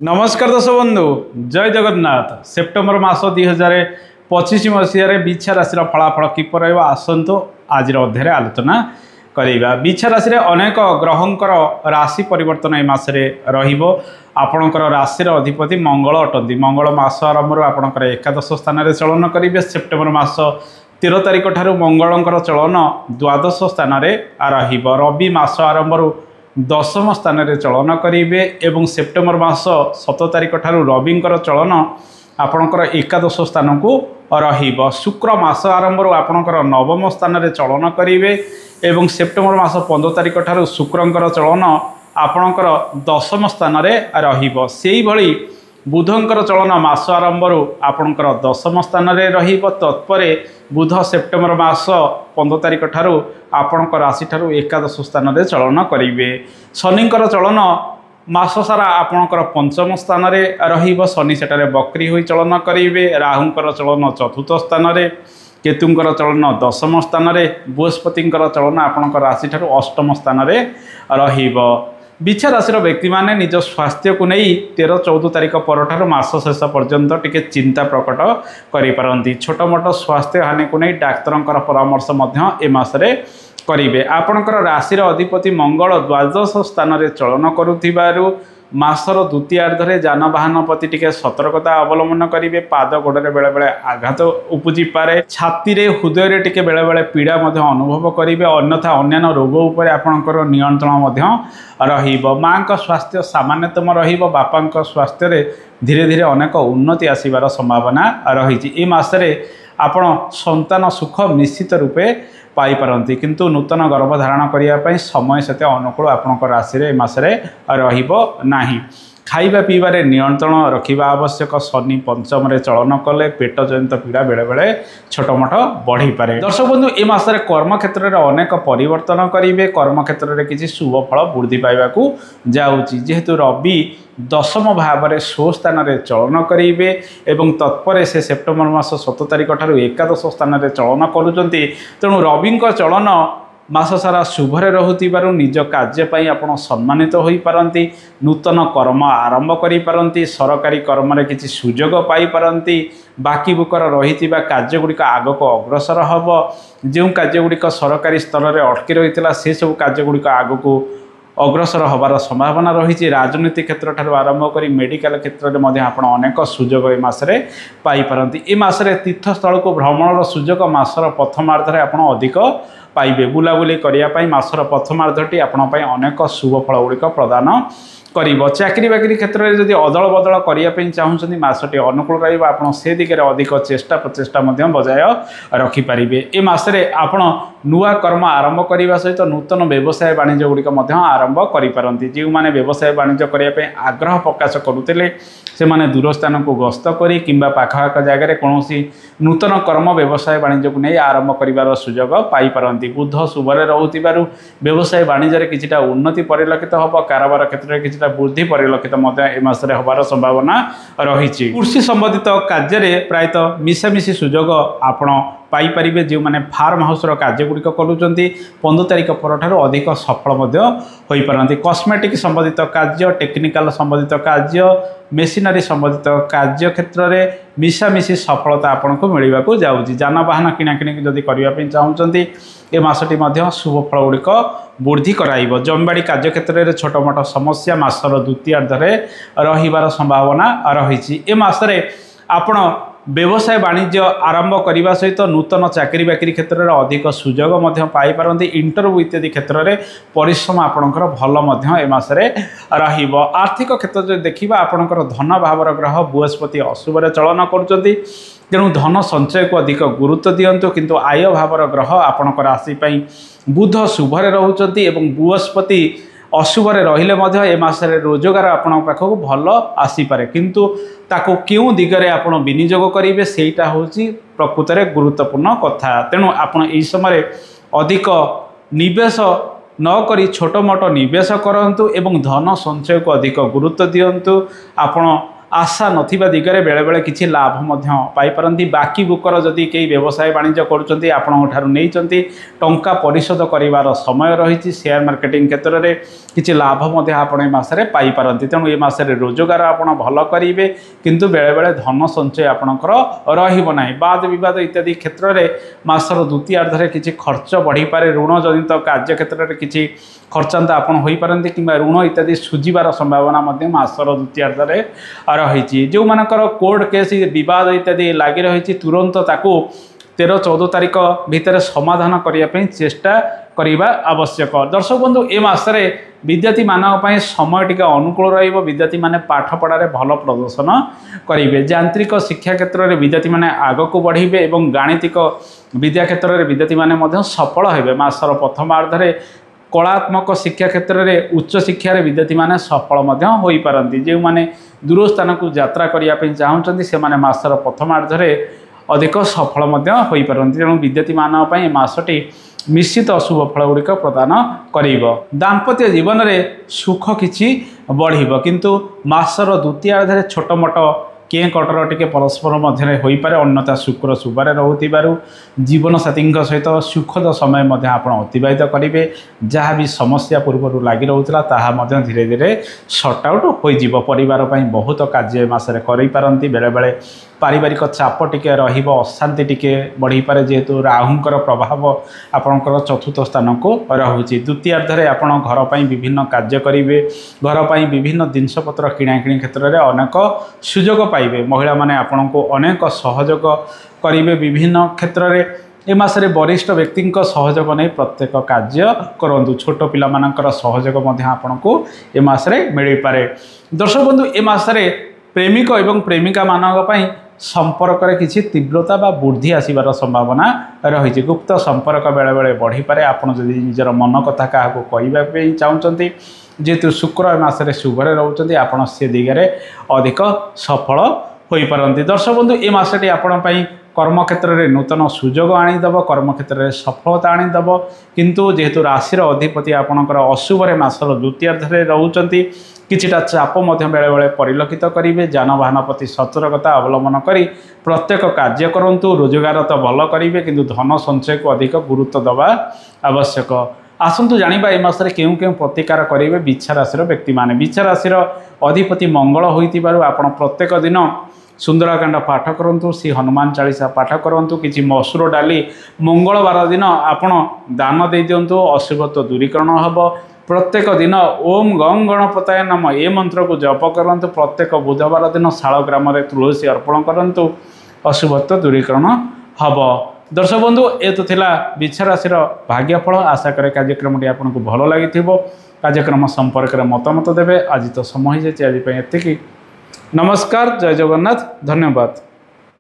नमस्कार दर्शक बंधु जय जगन्नाथ। सेप्टेम्बर मास 2025 मसीह बिछा राशि फलाफल किपर आसतु आज अध्याय आलोचना करवा। बिछा राशि अनेक ग्रहंकर राशि परिवर्तन मसरे आपणकर राशि अधिपति मंगल अटंती। मंगल मास आरंभ आपणकर एकादश स्थान चलन करेंगे। सेप्टेम्बर मास 13 तारिख ठार मंगलंकर चलन द्वादश स्थान रवि मास आरंभ दशम स्थान चलन करेंगे एवं सेप्टेम्बर मास 7 तारिख ठार रविंकर चलन आपणकर एकादश स्थान को शुक्र मास आरंभ आपणकर नवम स्थान चलन करेंगे एवं सेप्टेम्बर मास 15 तारिख ठार शुक्रंकर चलन आपणकर दशम स्थान रही बुधंकर चलन मास आरंभ आपणकर दशम स्थान तत्पर बुध सेप्टेम्बर मास 15 तारिख ठार आपणकर राशि ठार एकादश स्थान चलन करेंगे। शनिंकर चलन मास सारा आपणकर पंचम स्थान शनि सेठारे बक्री हो चलन करेंगे। राहुंकर चलन चतुर्थ स्थान केतुंकर चलन दशम स्थान बृहस्पतिंकर चलन आपणकर राशि ठार अष्टम स्थान बिछा राशि व्यक्ति माने निज स्वास्थ्य को नहीं 13-14 तारिख पर मास शेष पर्यंत टिके चिंता प्रकट करें। छोट मोट स्वास्थ्य हानि को नहीं डाक्तर परामर्श ए मासरे करेंगे। आपणकर राशि अधिपति मंगल द्वादश स्थान चलन करुथिबारु मासर द्वितीयार्धरे जानवाहन प्रति टिके सतर्कता अवलंबन करेंगे। पाद गोड़े बेले बेले आघात उपजी पारे। छाती रे हृदय टिके बेले बेले पीड़ा अनुभव करेंगे। अन्यथा अन्य रोग उपर आपणकर नियंत्रण माँ का स्वास्थ्य सामान्यतम बापा स्वास्थ्य रे धीरे धीरे अनेक उन्नति आसबार संभावना रही। मसरे आपण संतान सुख निश्चित रूपे पाइपारती किंतु नूतन गर्भधारण करने समय से अनुकूल आपंकर राशि मसरे रही। खाइबा पीबारे नियंत्रण रखा आवश्यक। शनि पंचम चलन कले पेट जनित पीड़ा बेले बेले छोट मोट बढ़ी पारे। दर्शक बंधु ए मासरे कर्म क्षेत्र में अनेक परिवर्तन करेंगे। कर्म क्षेत्र में किसी शुभ फल वृद्धि पाइबाकू जाउची जेहेतु रवि दशम भाव में स्वस्थान चलन करेंगे एवं तत्पर से सेप्टेम्बर मास 7 तारिख ठार एकादश स्थान चलन करुँच। तेणु रवि चलन मास सारा शुभरे रहुथिबारु निज कार्य आप सम्मानित हो पारती। नूतन कर्म आरंभ करें। सरकारी कर्म रे किसी सुजोग पाइपारती। बाकी बुकर रही कार्यगुड़िक आग को अग्रसर हम। जो कार्यगुड़िक सरकारी स्तर में अटकी रही से सब कार्यगुड़िक आग को अग्रसर हबार संभावना रही। राजनीति क्षेत्र ठार आरंभ कर मेडिकल क्षेत्र में आप अनेक सुजोग ए मासरे पाइपारती। ए मासरे तीर्थस्थल को भ्रमण सुजोग मासर प्रथमार्धरे आप अधिक पाइबे। बुलाबुली करने मासर प्रथमार्धटी आपंपाई अनेक शुभ फल गुड़िक प्रदान कर। चाकरी बाकरी क्षेत्र में जब अदल बदल करने चाहूँगी मासटी अनुकूल रहा से दिगरे अधिक चेष्टा प्रचेषा बजाय रखिपारे। ए मासरे आपण नुआ कर्म आरंभ करने सहित नूतन व्यवसाय वाणिज्य गुड़िक आरंभ करें। जो मैंने व्यवसाय वाणिज्य करने आग्रह प्रकाश करुले से माने दूर स्थान को गस्त करी किंबा पाखपाख जगह कौन नूतन कर्म व्यवसाय वाणिज्य को नहीं आरंभ कर सुजोग पाइपारती। बुध शुभरे रहुथिबारु व्यवसाय वाणिज्य किछिटा उन्नति परिलक्षित हम। कारोबार क्षेत्र में किछिटा वृद्धि परिलक्षित ए मासरे हबार संभावना रही। कृषि संबंधित कार्य प्रायतः मिशामिशी सुजोग आपण पाइपारे। जो मैंने फार्म हाउस कार्यगुड़िक करुँच 15 तारिख पर अधिक सफल हो पारती। कस्मेटिक संबंधित कार्य टेक्निकल संबंधित कार्य मेसीनरी संबंधित कार्य क्षेत्र में मिशामिशी सफलता आपन को मिलवा को जाऊँगी। जानवाहन किणाकिणी जदि करने चाहूँगी ए मासटी शुभ फल गुड़िक वृद्धि कराइब। जमीबाड़ी कार्य क्षेत्र में छोट मोट समस्या मासर द्वितीयार्धरे रहिबार संभावना रही। ए मासरे आपण व्यवसाय वाणिज्य आरंभ करने सहित नूतन चाकरी बाकरी क्षेत्र में अधिक सुजोग पाइपारती। इंटरव्यू इत्यादि क्षेत्र में परिश्रम आपणकर भल ए मासरे रहिब। आर्थिक क्षेत्र में देखा आपणकर धन भावर ग्रह बृहस्पति अशुभरे चलन करुँच। तेणु धन संचय को अधिक गुरुत्व दिंतु किंतु आय भावर ग्रह आपणकर राशि बुध शुभरे रोचंती एवं बृहस्पति अशुभरे रहिले ए मासरे रोजगार आपण पाखक भल आसीपारे किंतु ताको क्यों दिगरे आपण विनियोग करेंगे सेटा होची प्रकृत में गुरुत्वपूर्ण कथा। तेणु आपण एई समय अधिक निवेश न करी छोट मोट निवेश करंतु एवं धन संचय को अधिक गुरुत्व दिंतु। आपण आशा नथिबा दिगरे बेले बेले किछि लाभ मध्य पाई पारंती। बाकी बुकर जदि केही व्यवसाय वाणिज्य करूचंती आपन ठारू नैचंती टंका परिशोध करिवार समय रहिछि शेयर मार्केटिंग क्षेत्र में किछि लाभ मध्य आपण ए मासरे पाई पारंती। तेणु ए मासरे रोजगार आपण भल करिवे किंतु बेले बेले धन संचय आपणकर रहिबो नाही। वाद विवाद इत्यादि क्षेत्र में मासर द्वितीयार्धरे किछि खर्च बढ़ी पारे। ऋण जनित कार्य क्षेत्र में किछि खर्चांत आपण होई पारंती किंबा ऋण इत्यादि सुझिबार संभावना मध्य मासर द्वितीयार्धरे रही। जो मानकर कोर्ट केस विवाद इत्यादि लगी रही तुरंत ताकू 13-14 तारिख भितर समाधान करने चेष्टा करने आवश्यक। दर्शक बंधु ए मासरे विद्यार्थी मानक समय टिके अनुकूल रहिबो। विद्यार्थी माने पाठ पढ़ारे भल प्रदर्शन करेंगे। यांत्रिक शिक्षा क्षेत्र में विद्यार्थी माने आगक बढ़े एवं गाणितिक विद्या क्षेत्र में विद्यार्थी माने मध्य सफल हेबे। मासर प्रथमार्धरे कलात्मक शिक्षा क्षेत्र में उच्च शिक्षार विद्यार्थी माने सफल मध्य होई पारंती। जो माने दूर स्थान को यात्रा करने चाहते से माने मासर प्रथमार्धरे अधिक सफल मध्य होई पारंती। तेणु विद्यार्थी मानक पई मासटी निश्चित अशुभ फल गुड़िक प्रदान करिब। दाम्पत्य जीवन में सुख किछि बढ़िब किंतु मासर द्वितीयार्धरे छोट मोट के कटर टिके परस्पर मध्य हो पारे। अन्यथा शुक्र शुभरे रोथिबारु जीवन साथी सहित सुखद समय मध्य आपण अतिबाहित करेंगे। जहाँ भी समस्या पूर्व लगी रोला ताहा धीरे धीरे सर्ट आउट हो परिवार बहुत कार्य मासरे करें पारंती। बेले बेले पारिवारिक चाप टिके रहिबो अशांति टिके बढ़ी पारे जेहेतु राहुंकर प्रभाव आपणकर चतुर्थ स्थान को रहुछि। द्वितीयार्धरे आपण घर पर विभिन्न कार्य करेंगे। घर पर विभिन्न जिनपतर किणाकिणी क्षेत्र में अनेक सुजोग पाइबे। महिला माने आपण को अनेक सहयोग करेंगे। विभिन्न क्षेत्र में ए मासरे वरिष्ठ व्यक्ति सहयोग नहीं प्रत्येक कार्य करूँ। छोट पिला मानकर सहयोग मध्य आपण को ए मासरे मिल पारे। दर्शक बंधु ए मासरे प्रेमिक एवं प्रेमिका मानक पई संपर्क में किसी तीव्रता बा वृद्धि आसबार संभावना रही। गुप्त संपर्क बेले बेले बढ़ी पारे। आपड़ जदि निजर मन कथा क्या कहवाई चाहते जेहेतु शुक्र मासरे शुभरे रोचे आपड़ से दिगरे अधिक सफल हो पारती। दर्शक बंधु ए मासटी आपण कर्म क्षेत्र में नूतन सुजोग आनीदेव। कर्म क्षेत्र में सफलता आनीदेव किंतु जेहेतु राशि अधिपति आपणकर अशुभरे मासर द्वितीयार्धरे रोचंती किछिटा चाप मध्य बेले बेले परिलक्षित करेंगे। जानवाहन प्रति सतर्कता अवलंबन करी प्रत्येक कार्य करंतु। रोजगार तो भल करेंगे किंतु धन संचय को अधिक गुरुत्व दबा आवश्यक। आसतु जानिबा ए मासरे केउं केउं प्रतिकार करेंगे बिच्छा राशि व्यक्ति माने। बिच्छा राशि अधिपति मंगल होइतिबारु आपण प्रत्येक दिन सुंदरकांड पाठ करूँ। श्री हनुमान चालीसा पाठ करूँ। किसी मसूर डाली मंगलवार दिन आपण दान दे दिंतु। अशुभत्व दूरीकरण हम। प्रत्येक दिन ओम गं गणपताय नम ए मंत्र को जप करूँ। प्रत्येक बुधवार दिन शाल ग्राम तुलसी अर्पण करूँ। अशुभत्व दूरीकरण हम। दर्शक बंधु ए तो थिला बिच्छा राशि भाग्यफल। आशा करे कार्यक्रम आपको भल लगी। कार्यक्रम संपर्क में मतामत देवे। आज तो समय हो जाए आज एतिकी। नमस्कार। जय जगन्नाथ। धन्यवाद।